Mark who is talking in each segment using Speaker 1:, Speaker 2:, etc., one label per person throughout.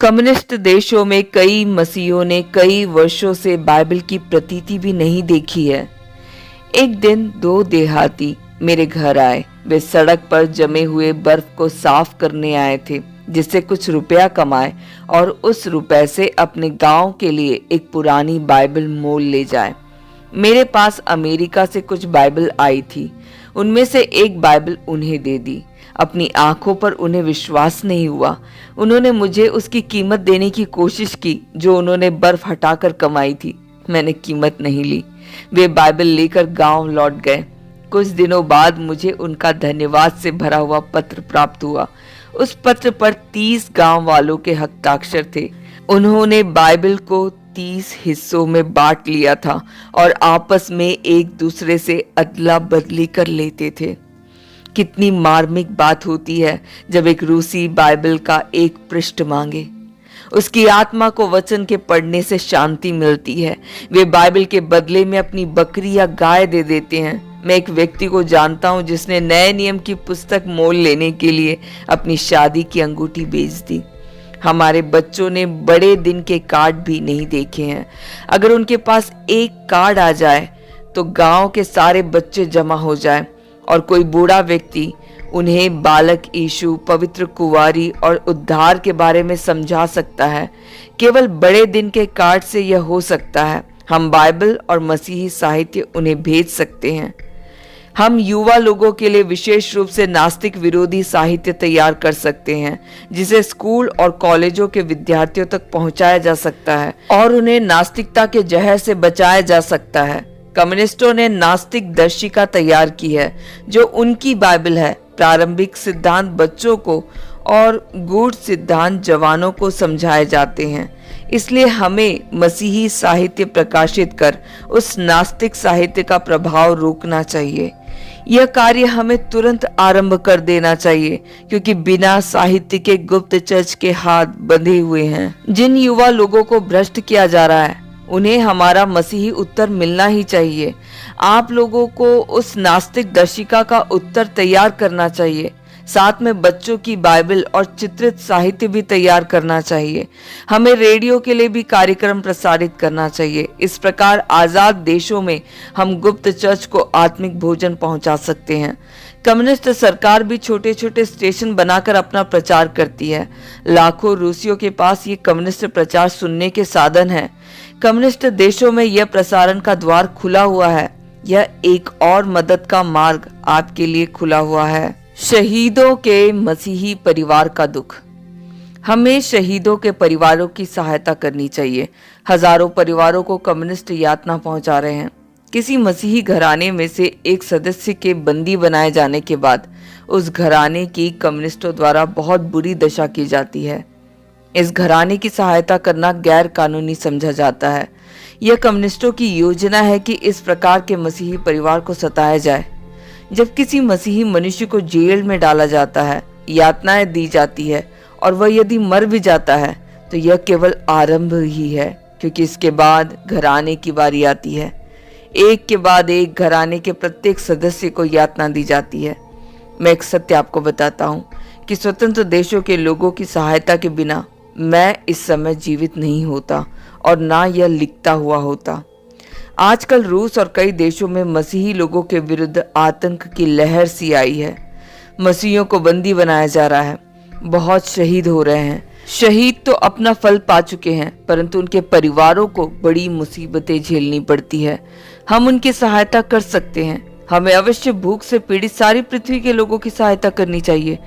Speaker 1: Communist देशों में कई मसीहियों ने कई वर्षों से बाइबल की प्रतीति भी नहीं देखी है। एक दिन दो देहाती मेरे घर आए। वे सड़क पर जमे हुए बर्फ को साफ करने आए थे, जिससे कुछ रुपया कमाए और उस रुपए से अपने गांव के लिए एक पुरानी बाइबल मोल ले जाए। मेरे पास अमेरिका से कुछ बाइबल आई थी। उनमें से एक बाइबल उन्हें दे दी। अपनी आंखों पर उन्हें विश्वास नहीं हुआ। उन्होंने मुझे उसकी कीमत देने की कोशिश की जो उन्होंने बर्फ हटाकर कमाई थी। मैंने कीमत नहीं ली। वे बाइबल लेकर गांव लौट गए। कुछ दिनों बाद मुझे उनका धन्यवाद से भरा हुआ पत्र प्राप्त हुआ। उस पत्र पर 30 गांव वालों के हस्ताक्षर थे। उन्होंने बाइबल को 30 हिस्सों में बांट लिया था और आपस में एक दूसरे से अदला बदली कर लेते थे। कितनी मार्मिक बात होती है जब एक रूसी बाइबल का एक पृष्ठ मांगे। उसकी आत्मा को वचन के पढ़ने से शांति मिलती है। वे बाइबल के बदले में अपनी बकरी या गाय दे देते हैं। मैं एक व्यक्ति को जानता हूं जिसने नए नियम की पुस्तक मोल लेने के लिए अपनी शादी की अंगूठी बेच दी। हमारे बच्चों ने बड़े दिन के कार्ड भी नहीं देखे हैं। अगर उनके पास एक कार्ड आ जाए तो गांव के सारे बच्चे जमा हो जाएं और कोई बूढ़ा व्यक्ति उन्हें बालक यीशु, पवित्र कुंवारी और उद्धार के बारे में समझा सकता है। केवल बड़े दिन के कार्ड से यह हो सकता है। हम बाइबल और मसीही साहित्य उन्हें भेज सकते हैं। हम युवा लोगों के लिए विशेष रूप से नास्तिक विरोधी साहित्य तैयार कर सकते हैं, जिसे स्कूल और कॉलेजों के विद्यार्थियों तक पहुंचाया जा सकता है और उन्हें नास्तिकता के जहर से बचाया जा सकता है। कम्युनिस्टों ने नास्तिक दर्शिका तैयार की है, जो उनकी बाइबल है। प्रारंभिक सिद्धांत बच्चों को और गूढ़ सिद्धांत जवानों को समझाए जाते हैं। इसलिए हमें मसीही साहित्य प्रकाशित कर उस नास्तिक साहित्य का प्रभाव रोकना चाहिए। यह कार्य हमें तुरंत आरंभ कर देना चाहिए, क्योंकि बिना साहित्य के गुप्त चर्च के हाथ बंधे हुए हैं। जिन युवा लोगों को भ्रष्ट किया जा रहा है, उन्हें हमारा मसीही उत्तर मिलना ही चाहिए। आप लोगों को उस नास्तिक दर्शिका का उत्तर तैयार करना चाहिए। साथ में बच्चों की बाइबल और चित्रित साहित्य भी तैयार करना चाहिए। हमें रेडियो के लिए भी कार्यक्रम प्रसारित करना चाहिए। इस प्रकार आजाद देशों में हम गुप्त चर्च को आत्मिक भोजन पहुंचा सकते हैं। कम्युनिस्ट सरकार भी छोटे छोटे स्टेशन बनाकर अपना प्रचार करती है। लाखों रूसियों के पास ये कम्युनिस्ट प्रचार सुनने के साधन है। कम्युनिस्ट देशों में यह प्रसारण का द्वार खुला हुआ है। यह एक और मदद का मार्ग आपके लिए खुला हुआ है। शहीदों के मसीही परिवार का दुख। हमें शहीदों के परिवारों की सहायता करनी चाहिए। हजारों परिवारों को कम्युनिस्ट यातना पहुंचा रहे हैं। किसी मसीही घराने में से एक सदस्य के बंदी बनाए जाने के बाद उस घराने की कम्युनिस्टों द्वारा बहुत बुरी दशा की जाती है। इस घराने की सहायता करना गैर कानूनी समझा जाता है। यह कम्युनिस्टों की योजना है कि इस प्रकार के मसीही परिवार को सताया जाए। जब किसी मसीही मनुष्य को जेल में डाला जाता है, यातनाएं दी जाती है और वह यदि मर भी जाता है, तो यह केवल आरंभ ही है, क्योंकि इसके बाद घराने की बारी आती है। एक के बाद एक घराने के प्रत्येक सदस्य को यातना दी जाती है। मैं एक सत्य आपको बताता हूँ कि स्वतंत्र देशों के लोगों की सहायता के बिना मैं इस समय जीवित नहीं होता और ना यह लिखता हुआ होता। आजकल रूस और कई देशों में मसीही लोगों के विरुद्ध आतंक की लहर सी आई है। मसीहियों को बंदी बनाया जा रहा है। बहुत शहीद हो रहे हैं। शहीद तो अपना फल पा चुके हैं, परंतु उनके परिवारों को बड़ी मुसीबतें झेलनी पड़ती है। हम उनकी सहायता कर सकते हैं। हमें अवश्य भूख से पीड़ित सारी पृथ्वी के लोगों की सहायता करनी चाहिए,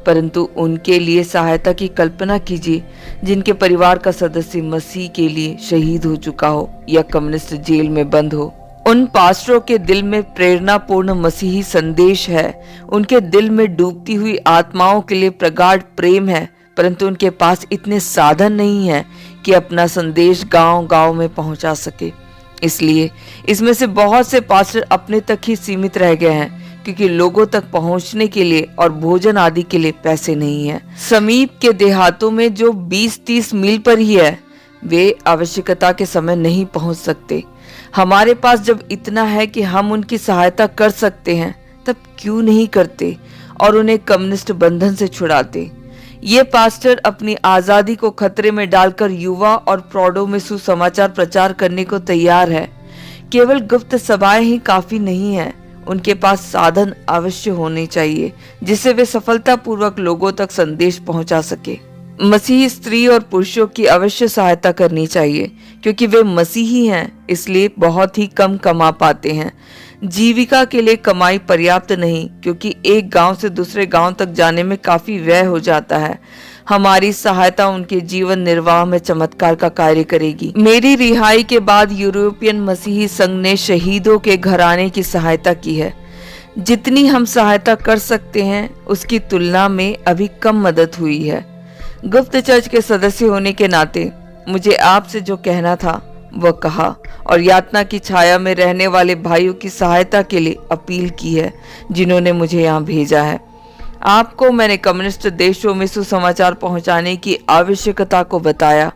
Speaker 1: परंतु उनके लिए सहायता की कल्पना कीजिए जिनके परिवार का सदस्य मसीह के लिए शहीद हो चुका हो या कम्युनिस्ट जेल में बंद हो। उन पास्टरों के दिल में प्रेरणापूर्ण मसीही संदेश है। उनके दिल में डूबती हुई आत्माओं के लिए प्रगाढ़ प्रेम है, परंतु उनके पास इतने साधन नहीं है कि अपना संदेश गांव-गांव में पहुंचा सके। इसलिए इसमें से बहुत से पास्टर अपने तक ही सीमित रह गए हैं, क्योंकि लोगों तक पहुंचने के लिए और भोजन आदि के लिए पैसे नहीं है। समीप के देहातों में जो 20-30 मील पर ही है, वे आवश्यकता के समय नहीं पहुंच सकते। हमारे पास जब इतना है कि हम उनकी सहायता कर सकते हैं, तब क्यों नहीं करते और उन्हें कम्युनिस्ट बंधन से छुड़ाते। ये पास्टर अपनी आजादी को खतरे में डालकर युवा और प्रौढ़ों में सुसमाचार प्रचार करने को तैयार है। केवल गुप्त सभाएं ही काफी नहीं है, उनके पास साधन अवश्य होने चाहिए जिससे वे सफलतापूर्वक लोगों तक संदेश पहुंचा सके। मसीही स्त्री और पुरुषों की अवश्य सहायता करनी चाहिए क्योंकि वे मसीही हैं, इसलिए बहुत ही कम कमा पाते हैं। जीविका के लिए कमाई पर्याप्त नहीं क्योंकि एक गांव से दूसरे गांव तक जाने में काफी व्यय हो जाता है। हमारी सहायता उनके जीवन निर्वाह में चमत्कार का कार्य करेगी। मेरी रिहाई के बाद यूरोपियन मसीही संघ ने शहीदों के घराने की सहायता की है। जितनी हम सहायता कर सकते हैं उसकी तुलना में अभी कम मदद हुई है। गुप्त चर्च के सदस्य होने के नाते मुझे आपसे जो कहना था वह कहा और यातना की छाया में रहने वाले भाइयों की सहायता के लिए अपील की है जिन्होंने मुझे यहाँ भेजा है। आपको मैंने कम्युनिस्ट देशों में सुसमाचार पहुंचाने की आवश्यकता को बताया।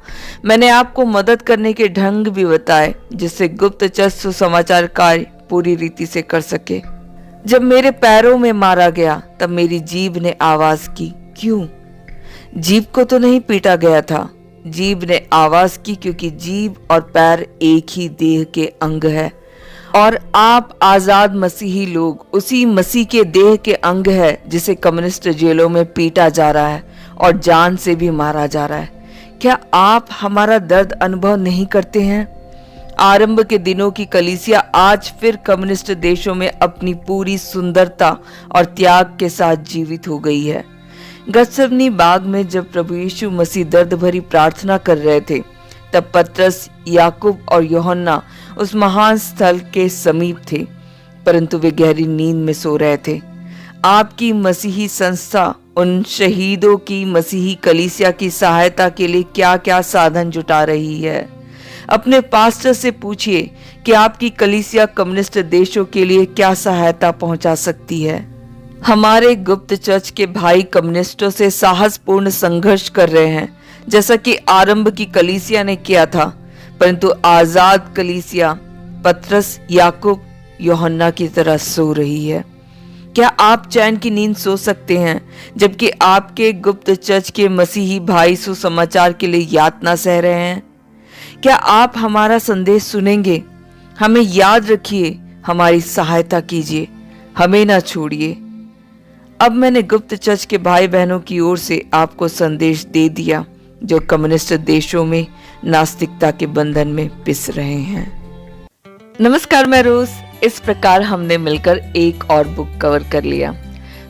Speaker 1: मैंने आपको मदद करने के ढंग भी बताए जिससे गुप्त चर्च सुसमाचार कार्य पूरी रीति से कर सके। जब मेरे पैरों में मारा गया तब मेरी जीभ ने आवाज की। क्यों? जीभ को तो नहीं पीटा गया था। जीभ ने आवाज की क्योंकि जीभ और पैर एक ही देह के अंग है और आप आजाद मसीही लोग उसी मसीह के देह के अंग है जिसे कम्युनिस्ट जेलों में पीटा जा रहा है और जान से भी मारा जा रहा है। क्या आप हमारा दर्द अनुभव नहीं करते हैं? आरंभ के दिनों की कलीसिया आज फिर कम्युनिस्ट देशों में अपनी पूरी सुंदरता और त्याग के साथ जीवित हो गई है। गत्समनी बाग में जब प्रभु यीशु मसीह दर्द भरी प्रार्थना कर रहे थे तब पतरस, याकूब और यूहन्ना उस महान स्थल के समीप थे, परंतु वे गहरी नींद में सो रहे थे। आपकी मसीही संस्था उन शहीदों की मसीही कलीसिया की सहायता के लिए क्या क्या साधन जुटा रही है? अपने पास्टर से पूछिए कि आपकी कलीसिया कम्युनिस्ट देशों के लिए क्या सहायता पहुंचा सकती है। हमारे गुप्त चर्च के भाई कम्युनिस्टों से साहसपूर्ण संघर्ष कर रहे हैं जैसा कि आरंभ की कलीसिया ने किया था, परंतु आजाद कलीसिया पतरस, याकूब, यूहन्ना की तरह सो रही है। क्या आप चैन की नींद सो सकते हैं जबकि आपके गुप्त चर्च के मसीही भाई सुसमाचार के लिए यातना सह रहे हैं? क्या आप हमारा संदेश सुनेंगे? हमें याद रखिए, हमारी सहायता कीजिए, हमें ना छोड़िए। अब मैंने गुप्त चर्च के भाई बहनों की ओर से आपको संदेश दे दिया जो कम्युनिस्ट देशों में नास्तिकता के बंधन में पिस रहे हैं। नमस्कार, मैं रोज। इस प्रकार हमने मिलकर एक और बुक कवर कर लिया।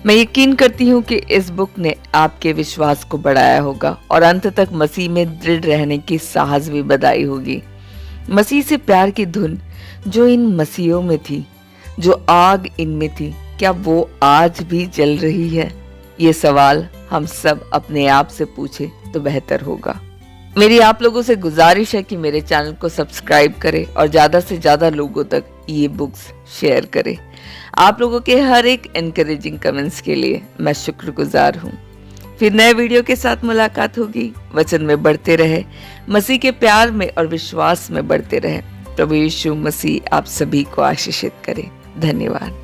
Speaker 1: मैं यकीन करती हूँ कि इस बुक ने आपके विश्वास को बढ़ाया होगा और अंत तक मसीह में दृढ़ रहने की साहस भी बधाई होगी। मसीह से प्यार की धुन जो इन मसीहों में थी, जो आग इनमें थी, क्या वो आज भी जल रही है? ये सवाल हम सब अपने आप से पूछे तो बेहतर होगा। मेरी आप लोगों से गुजारिश है कि मेरे चैनल को सब्सक्राइब करें और ज्यादा से ज्यादा लोगों तक ये बुक्स शेयर करें। आप लोगों के हर एक एनकरेजिंग कमेंट्स के लिए मैं शुक्रगुजार हूँ। फिर नए वीडियो के साथ मुलाकात होगी। वचन में बढ़ते रहे, मसीह के प्यार में और विश्वास में बढ़ते रहे। प्रभु यीशु मसीह आप सभी को आशीषित करे। धन्यवाद।